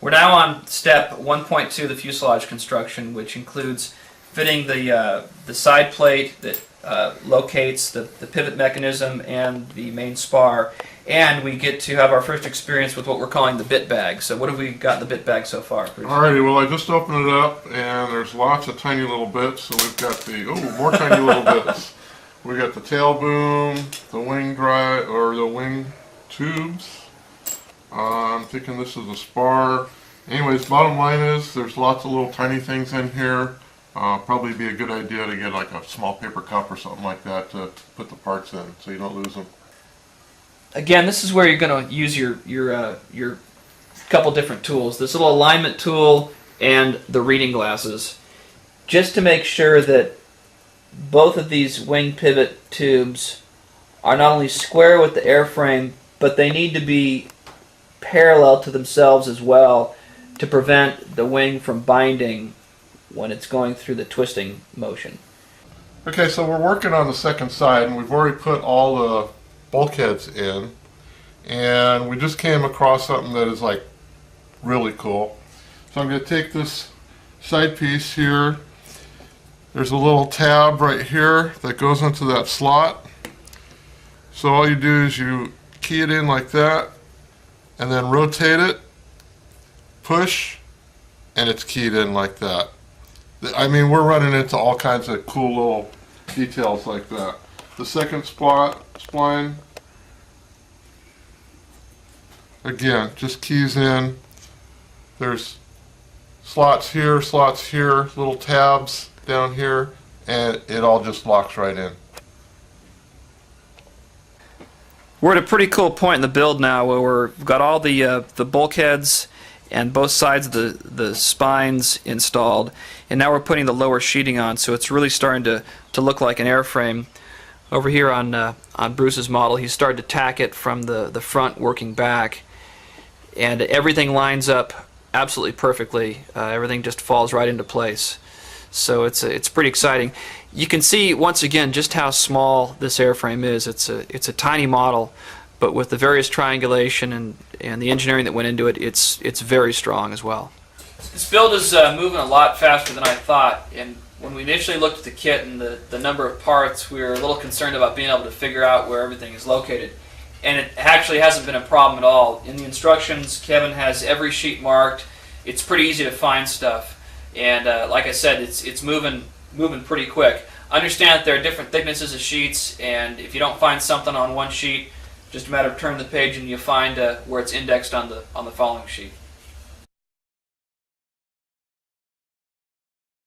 We're now on step 1.2 of the fuselage construction, which includes fitting the side plate that locates the pivot mechanism and the main spar, and we get to have our first experience with what we're calling the bit bag. So what have we got in the bit bag so far, Bruce? Alrighty, well I just opened it up and there's lots of tiny little bits. So we've got more tiny little bits. We got the tail boom, the wing drive, or the wing tubes. I'm thinking this is a spar. Anyways, bottom line is there's lots of little tiny things in here. Probably be a good idea to get like a small paper cup or something like that to put the parts in so you don't lose them. Again, this is where you're going to use your couple different tools. This little alignment tool and the reading glasses, just to make sure that both of these wing pivot tubes are not only square with the airframe, but they need to be parallel to themselves as well to prevent the wing from binding when it's going through the twisting motion. Okay, so we're working on the second side and we've already put all the bulkheads in, and we just came across something that is like really cool. So I'm going to take this side piece here. There's a little tab right here that goes into that slot. So all you do is you key it in like that and then rotate it, push, and it's keyed in like that. I mean, we're running into all kinds of cool little details like that. The second spline, again, just keys in. There's slots here, little tabs down here, and it all just locks right in. We're at a pretty cool point in the build now where we've got all the bulkheads and both sides of the spines installed, and now we're putting the lower sheeting on, so it's really starting to look like an airframe. Over here on Bruce's model, he's started to tack it from the front working back, and everything lines up absolutely perfectly. Everything just falls right into place. So it's pretty exciting. You can see once again just how small this airframe is. It's a tiny model, but with the various triangulation and the engineering that went into it, it's very strong as well. This build is moving a lot faster than I thought, and when we initially looked at the kit and the number of parts, we were a little concerned about being able to figure out where everything is located. And it actually hasn't been a problem at all. In the instructions, Kevin has every sheet marked. It's pretty easy to find stuff. And like I said, it's moving pretty quick. Understand that there are different thicknesses of sheets, and if you don't find something on one sheet, just a matter of turning the page and you find where it's indexed on the following sheet.